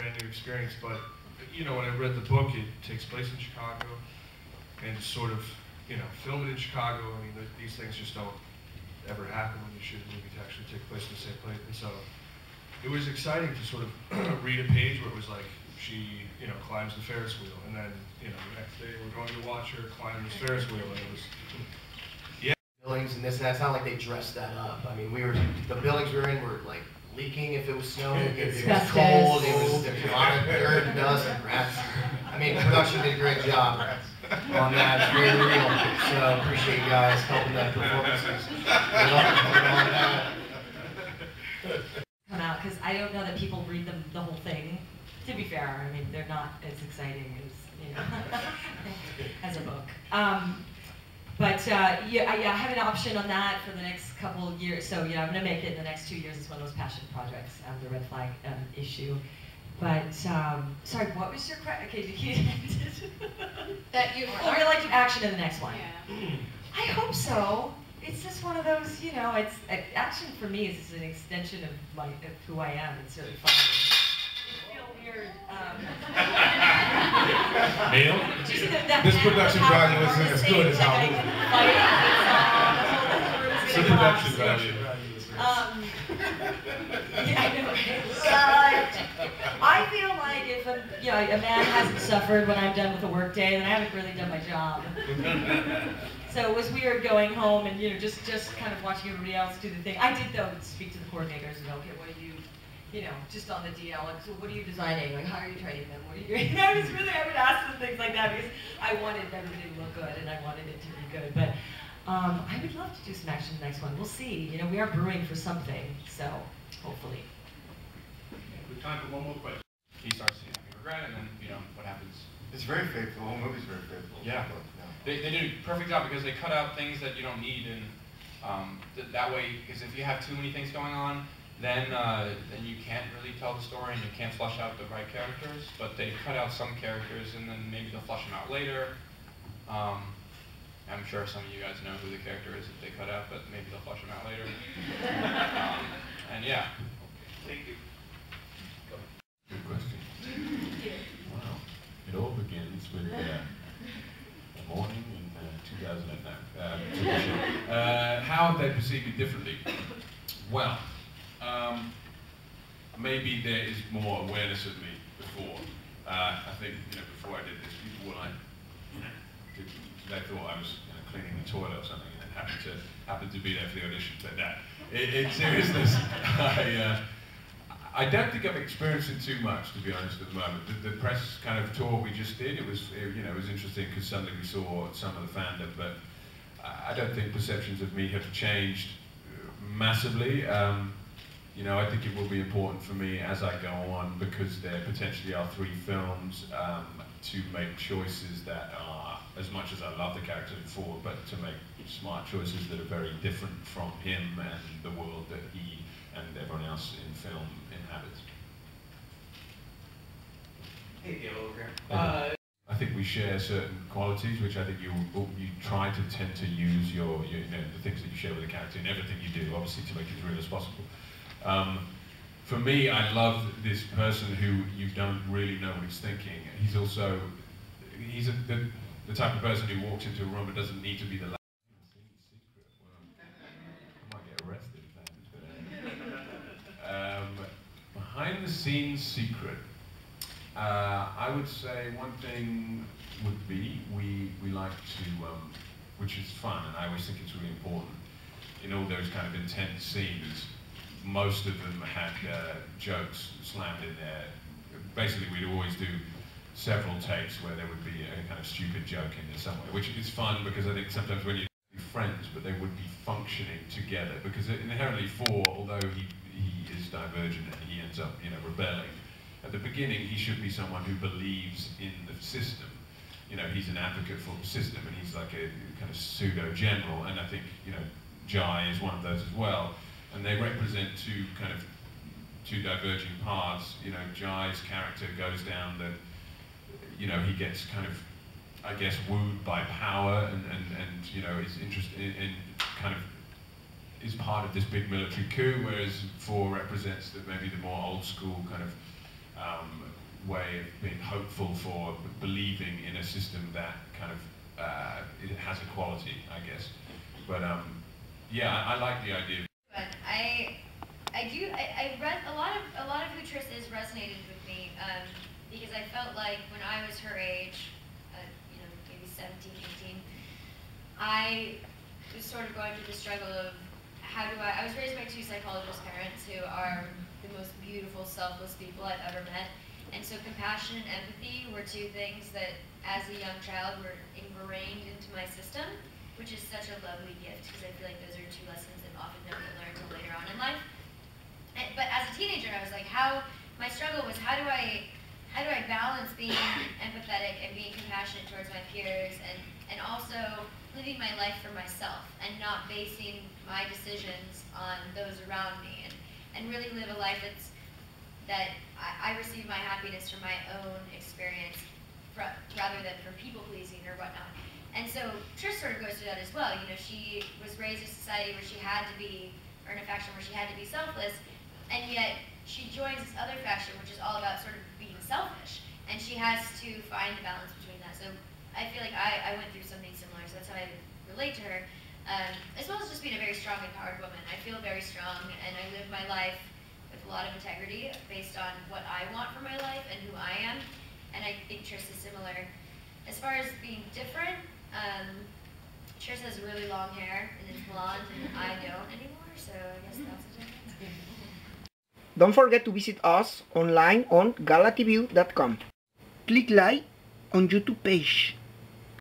brand new experience, but you know, when I read the book, it takes place in Chicago, and sort of, you know, film it in Chicago. I mean, these things just don't ever happen when you shoot a movie to actually take place in the same place. And so it was exciting to sort of read a page where it was like, she, you know, climbs the Ferris wheel, and then, you know, the next day we're going to watch her climb this Ferris wheel, and it was, yeah. Buildings and this and that, it's not like they dressed that up. I mean, the buildings we were in were like leaking if it was snowing, it was cold, there was a lot of dirt and dust and rats. I mean, production did a great job on that, it's very real, so appreciate you guys helping that performances. Come out, because I don't know that people read the whole thing. To be fair, I mean, they're not as exciting as, you know, as a book. Yeah, I have an option on that for the next couple of years. So, yeah, I'm going to make it in the next 2 years. It's one of those passion projects, the Red Flag issue. But, sorry, what was your question? Okay, that you would like to do action in the next one. Yeah. I hope so. It's just one of those, you know, it's action for me is just an extension of who I am. It's really fun. Weird. Neil? This production value isn't as good as our movie. The production value. Yeah, I know. I feel like if a man hasn't suffered when I'm done with a work day, then I haven't really done my job. So it was weird going home and, you know, just kind of watching everybody else do the thing. I did, though, speak to the coordinators and, okay, what are you know, just on the DL, like, so what are you designing? Like, how are you training them? What are you doing? I would ask them things like that because I wanted everything to look good and I wanted it to be good. But I would love to do some action in the next one. We'll see. You know, we are brewing for something, so hopefully. We have time for one more question. He starts to regret, and then, you know, what happens? It's very faithful. The whole movie's very faithful. Yeah. They did a perfect job because they cut out things that you don't need, and that way, because if you have too many things going on, then you can't really tell the story and you can't flush out the right characters. But they cut out some characters and then maybe they'll flush them out later. I'm sure some of you guys know who the character is that they cut out, but maybe they'll flush them out later. And yeah. Thank you. Good question. Wow. It all begins with a morning in 2009. How have they perceived me differently? Well, maybe there is more awareness of me before. I think, you know, before I did this, people were like, you know, they thought I was, you know, cleaning the toilet or something, and happened to be there for the audition. But in seriousness, I don't think I'm experiencing too much, to be honest, at the moment. The press kind of tour we just did, it was interesting because suddenly we saw some of the fandom, but I don't think perceptions of me have changed massively. You know, I think it will be important for me as I go on, because there potentially are 3 films, to make choices that are, as much as I love the character before, but to make smart choices that are very different from him and the world that he and everyone else in film inhabits. Hey, Gail, over here. I think we share certain qualities, which I think you try to tend to use you know, the things that you share with the character in everything you do, obviously to make it as real as possible. For me, I love this person who you don't really know what he's thinking. He's also, the type of person who walks into a room and doesn't need to be the last. I might get arrested if that. Behind the scenes secret. I would say one thing would be we like to, which is fun, and I always think it's really important, in all those kind of intense scenes, most of them had jokes slammed in there. Basically, we'd always do several takes where there would be a kind of stupid joke in there somewhere, which is fun because I think sometimes when you're friends, but they would be functioning together, because inherently although he is divergent and he ends up, you know, rebelling, at the beginning he should be someone who believes in the system. You know, he's an advocate for the system, and he's like a kind of pseudo-general, and I think, you know, Jai is one of those as well. And they represent two diverging paths. You know, Jai's character goes down the, you know, he gets kind of, I guess, wooed by power and you know, is interested in kind of, is part of this big military coup, whereas 4 represents maybe the more old school kind of way of being hopeful for believing in a system that kind of it has a quality, I guess. But yeah, I like the idea. I read a lot of who Triss is resonated with me because I felt like when I was her age, you know, maybe 17, 18, I was sort of going through the struggle of how do I was raised by two psychologist parents who are the most beautiful, selfless people I've ever met. And so compassion and empathy were two things that, as a young child, were ingrained into my system, which is such a lovely gift, because I feel like those are two lessons that often don't get learned until later on in life. But as a teenager, I was like, my struggle was how do I balance being empathetic and being compassionate towards my peers, and also living my life for myself, and not basing my decisions on those around me, and really live a life that I receive my happiness from my own experience rather than from people-pleasing or whatnot. And so Trish sort of goes through that as well. You know, she was raised in a society where she had to be, or in a faction where she had to be selfless, and yet she joins this other faction which is all about sort of being selfish. And she has to find the balance between that. So I feel like I went through something similar, so that's how I relate to her. As well as just being a very strong, empowered woman. I feel very strong, and I live my life with a lot of integrity based on what I want for my life and who I am. And I think Trish is similar. As far as being different, Trish has really long hair and it's blonde, and I don't anymore, so I guess that's the difference. Don't forget to visit us online on galatv.com. Click like on YouTube page.